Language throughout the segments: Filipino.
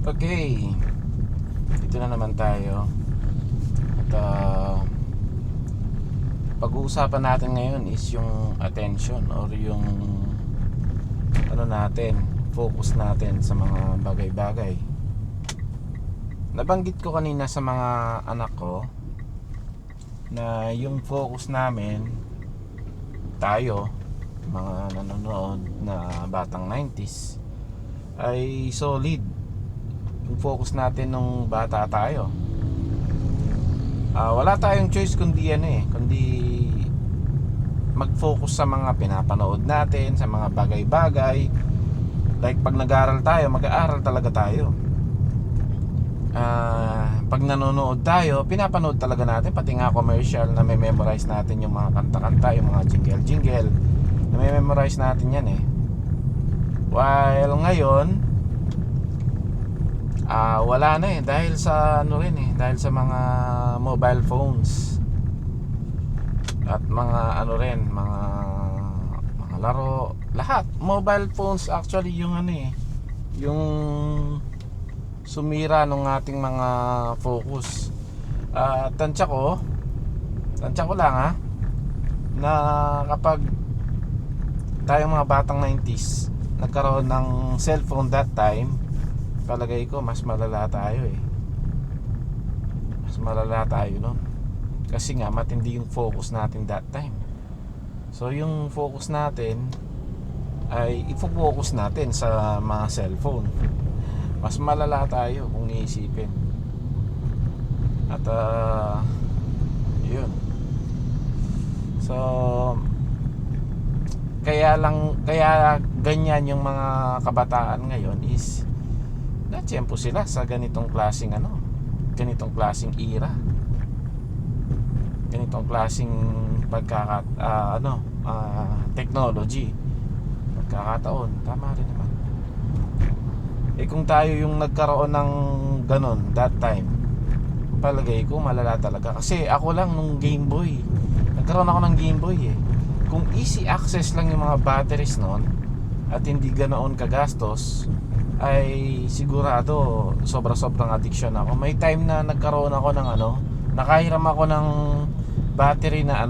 Okay, dito na naman tayo. At pag-uusapan natin ngayon is yung attention or yung focus natin sa mga bagay-bagay. Nabanggit ko kanina sa mga anak ko na yung focus namin, tayo, mga nanonood na batang 90s, ay solid. Yung focus natin nung bata tayo, wala tayong choice kundi mag-focus sa mga pinapanood natin, sa mga bagay-bagay. Like pag nag-aaral tayo, mag-aaral talaga tayo. Pag nanonood tayo, pinapanood talaga natin, pati nga commercial, na may memorize natin yung mga kanta-kanta, yung mga jingle-jingle, na may memorize natin yan eh. While ngayon, wala na eh, dahil sa dahil sa mga mobile phones at mga mga laro, lahat mobile phones actually yung yung sumira nung ating mga focus. Tansya ko lang na kapag tayong mga batang 90s nagkaroon ng cellphone that time, palagay ko mas malala tayo eh. Mas malala tayo nun. Kasi nga matindi yung focus natin that time. So yung focus natin ay i-focus natin sa mga cellphone. Mas malala tayo kung iisipin. At yun. So kaya ganyan yung mga kabataan ngayon is natsyempo sila sa ganitong klaseng era, ganitong klaseng technology, pagkakataon. Tama rin naman eh, kung tayo yung nagkaroon ng ganon that time, palagay ko malala talaga. Kasi ako lang nung Game Boy, nagkaroon ako ng Game Boy eh. Kung easy access lang yung mga batteries noon at hindi ganoon kagastos, ay sigurado sobrang addiction ako. May time na nagkaroon ako ng nakahiram ako ng battery na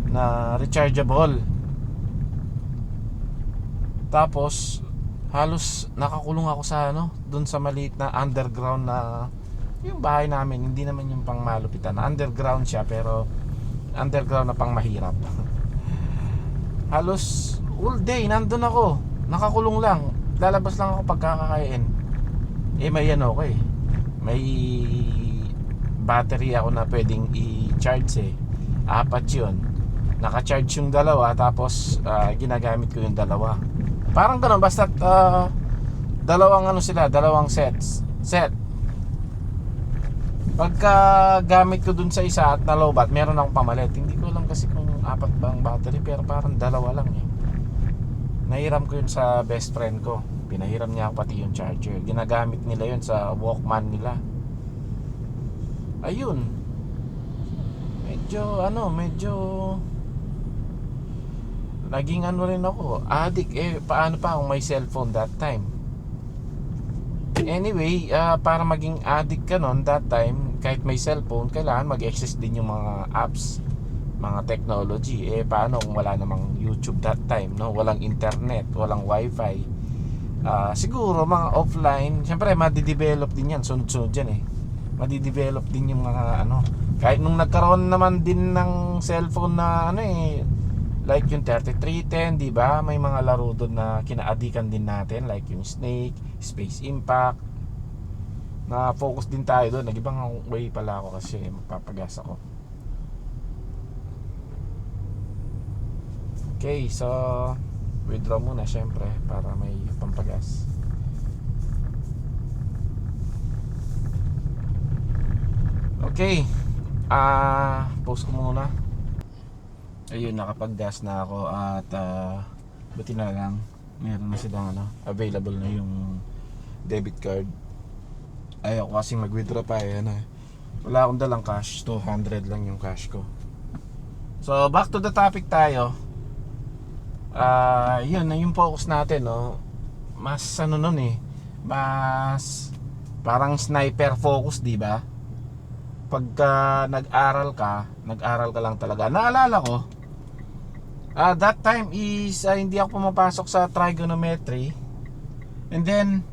na rechargeable. Tapos halos nakakulong ako sa doon sa maliit na underground na yung bahay namin. Hindi naman yung pang malupitan na underground siya, pero underground na pang mahirap. Halos all day nandun ako, nakakulong lang. Lalabas lang ako pagkakakain. May may battery ako na pwedeng i-charge eh. 4 yun. Naka-charge yung dalawa, tapos ginagamit ko yung dalawa. Parang gano'n, basta dalawang set. Pagka gamit ko dun sa isa at nalobat, meron akong pamalit. Hindi ko alam kasi kung 4 bang battery, pero parang 2 lang eh. Nahiram ko yun sa best friend ko. Pinahiram niya ako pati yung charger. Ginagamit nila yun sa Walkman nila. Ayun. Medyo naging rin ako, addict eh. Paano pa kung may cellphone that time? Anyway, para maging addict ka nun that time, kahit may cellphone, kailangan mag-access din yung mga apps, mga technology. Paano kung wala namang YouTube that time, no? Walang internet, walang wifi. Siguro mga offline, syempre madidevelop din yan, sunod-sunod yan eh. Madidevelop din yung mga kahit nung nagkaroon naman din ng cellphone na like yung 3310, di ba? May mga laro doon na kinaadikan din natin, like yung Snake, Space Impact. Na focus din tayo doon. Nag-ibang way pala ako kasi magpapagas ako. Okay, so withdraw muna syempre para may pampagas. Okay, pause ko muna. Ayun, nakapag-gas na ako at buti na lang meron na silang available na yung debit card. Ayaw ko kasing mag-withdraw pa eh, wala akong dalang cash, 200 lang yung cash ko. So back to the topic tayo. Yun na yung focus natin, mas mas Parang sniper focus, di ba? Pagka nag-aral ka lang talaga. Naalala ko, that time is hindi ako pumapasok sa trigonometry. And then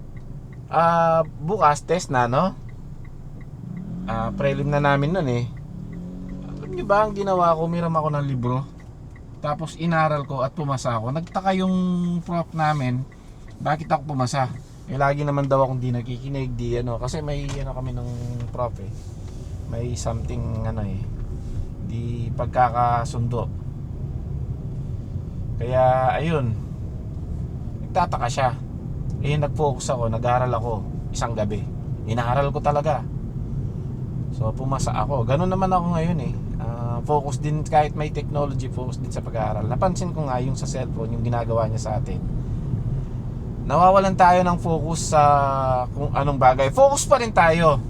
bukas test na, no? Prelim na namin nun eh. Alam niyo ba ang ginawa ko? Umiram ako ng libro, tapos inaral ko at pumasa ako. Nagtaka yung prof namin, bakit ako pumasa? Lagi naman daw akong di nakikinig, di ano, kasi may kami ng prof eh. May something di pagkakasundo. Kaya ayun, nagtataka siya. Nag-focus ako, nag-aral ako isang gabi. Inaaral ko talaga. So pumasa ako. Ganun naman ako ngayon eh. Focus din, kahit may technology, focus din sa pag-aaral. Napansin ko nga yung sa cellphone, yung ginagawa niya sa atin. Nawawalan tayo ng focus sa kung anong bagay. Focus pa rin tayo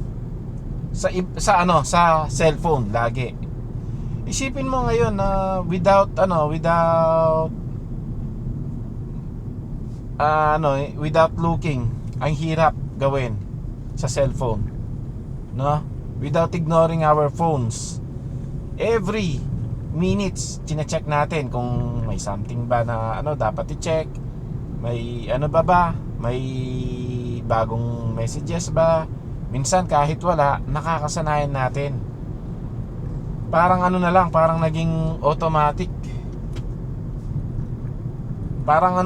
sa cellphone lagi. Isipin mo ngayon na without looking, ang hirap gawin sa cellphone, no? Without ignoring our phones. Every minutes chine-check natin kung may something ba na dapat i-check. May may bagong messages ba. Minsan kahit wala, nakakasanayan natin. Parang parang naging automatic. Parang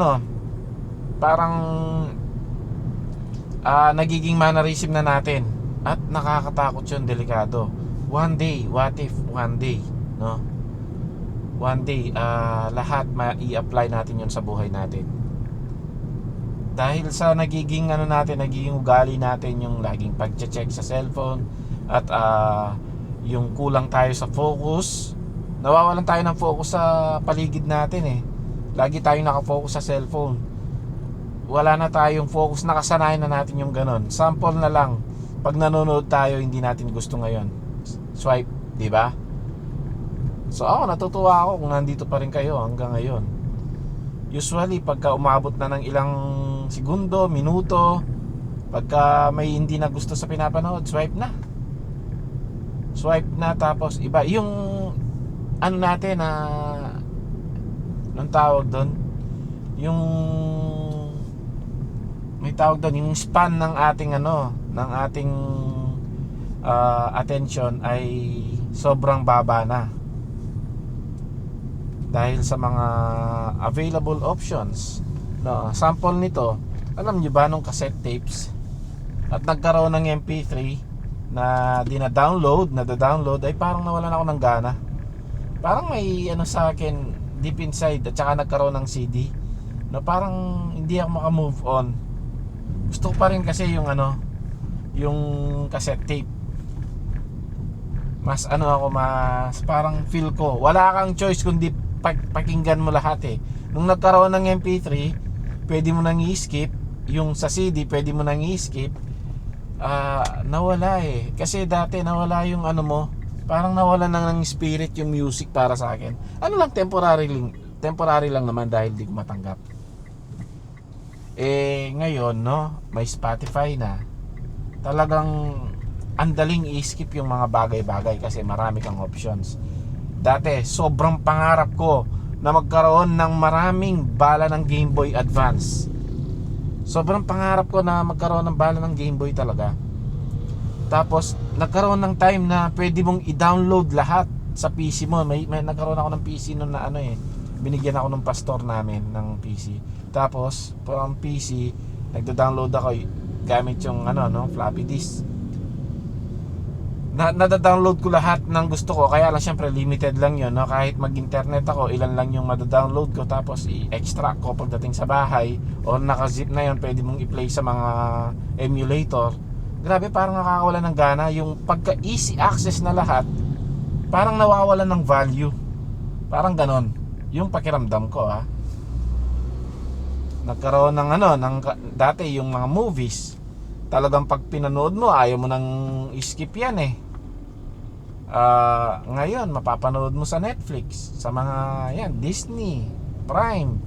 nagiging mannerism na natin. At nakakatakot yun, delikado. One day, what if one day, no? One day, lahat mai-apply natin yun sa buhay natin. Dahil sa nagiging nagiging ugali natin yung laging pag-check sa cellphone. At yung kulang tayo sa focus. Nawawalan tayo ng focus sa paligid natin eh. Lagi tayong nakafocus sa cellphone. Wala na tayong focus, nakasanayan na natin yung ganon. Sample na lang, pag nanonood tayo, hindi natin gusto ngayon, swipe, di ba? So ako, natutuwa ako kung nandito pa rin kayo hanggang ngayon. Usually, pagka umabot na ng ilang segundo, minuto, pagka may hindi na gusto sa pinapanood, swipe na, tapos iba yung natin na anong tawag doon, yung may tawag doon, yung span ng ating attention ay sobrang baba na dahil sa mga available options, no? Sample nito, alam nyo ba nung cassette tapes at nagkaroon ng MP3 na nada-download ay parang nawalan ako ng gana. Parang may sa akin deep inside, at saka nagkaroon ng CD, no? Parang hindi ako maka-move on. Gusto ko pa rin kasi yung cassette tape. Mas mas parang feel ko wala kang choice kundi pakinggan mo lahat eh. Nung nagkaroon ng MP3, pwede mo nang i-skip. Yung sa CD, pwede mo nang i-skip. Nawala eh. Kasi dati nawala yung parang nawala ng spirit yung music para sa akin. Temporary lang naman dahil di ko matanggap. Ngayon, no, may Spotify na. Talagang andaling i-skip yung mga bagay-bagay kasi marami kang options. Dati, sobrang pangarap ko na magkaroon ng maraming bala ng Game Boy Advance. Sobrang pangarap ko na magkaroon ng bala ng Game Boy talaga. Tapos, nagkaroon ng time na pwede mong i-download lahat sa PC mo. May nagkaroon ako ng PC noon na binigyan ako ng pastor namin ng PC. Tapos, from PC, nagda-download ako gamit yung floppy disk. Nada-download ko lahat ng gusto ko. Kaya lang syempre limited lang yun, no? Kahit mag-internet ako, ilan lang yung mada-download ko. Tapos i-extract ko pagdating sa bahay. O naka-zip na yun, pwede mong i-play sa mga emulator. Grabe, parang nakakawala ng gana. Yung pagka-easy access na lahat, parang nawawalan ng value. Parang ganon yung pakiramdam ko, ha. Nagkaroon ng dati yung mga movies, talagang pag pinanood mo, ayaw mo nang skip yan eh. Ngayon mapapanood mo sa Netflix, sa mga Disney, Prime,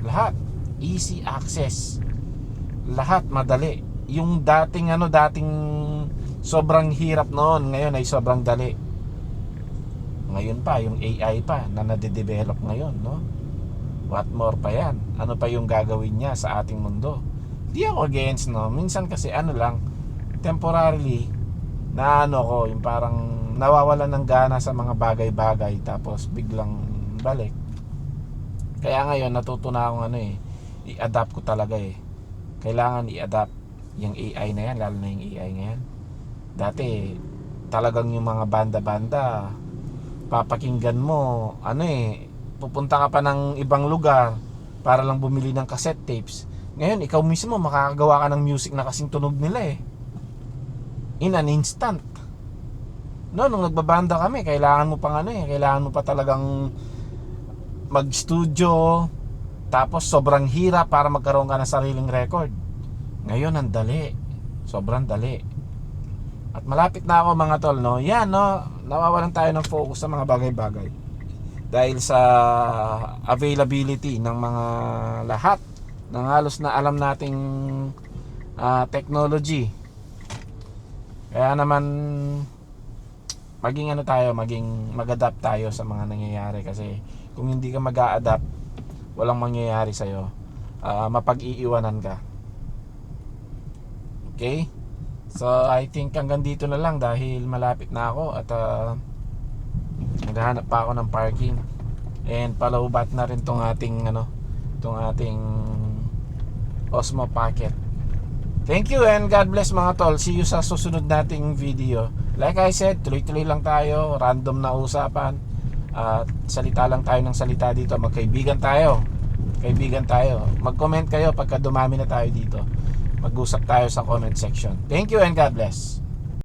lahat easy access, lahat madali. yung dating sobrang hirap noon, ngayon ay sobrang dali. Ngayon pa, yung AI pa na nade-develop ngayon, no? What more pa yan? Ano pa yung gagawin niya sa ating mundo? Di ako against, no? Minsan kasi ano lang, temporarily, na ano ko, yung parang nawawalan ng gana sa mga bagay-bagay, tapos biglang balik. Kaya ngayon, natuto na akong i-adapt ko talaga eh. Kailangan i-adapt yung AI na yan, lalo na yung AI ngayon. Dati, talagang yung mga banda-banda, papakinggan mo, pupunta ka pa ng ibang lugar para lang bumili ng cassette tapes. Ngayon, ikaw mismo makakagawa ka ng music na kasing tunog nila eh. In an instant. No, nung nagbabanda kami, kailangan mo pang kailangan mo pa talagang mag-studio, tapos sobrang hirap para magkaroon ka ng sariling record. Ngayon, ang dali. Sobrang dali. At malapit na ako mga tol, no? Yan, no? Nawawalan tayo ng focus sa mga bagay-bagay. Dahil sa availability ng mga lahat ng halos na alam nating technology. Kaya naman maging mag-adapt tayo sa mga nangyayari, kasi kung hindi ka mag-a-adapt, walang mangyayari sa'yo. Mapag-iiwanan ka. Okay? So I think hanggang dito na lang dahil malapit na ako at naghahanap pa ako ng parking. And palaubat na rin tong ating Osmo Pocket. Thank you and God bless mga tol. See you sa susunod nating video. Like I said, tuloy-tuloy lang tayo, random na usapan. Salita lang tayo ng salita dito. Magkaibigan tayo. Mag-comment kayo pagka dumami na tayo dito. Mag-usap tayo sa comment section. Thank you and God bless.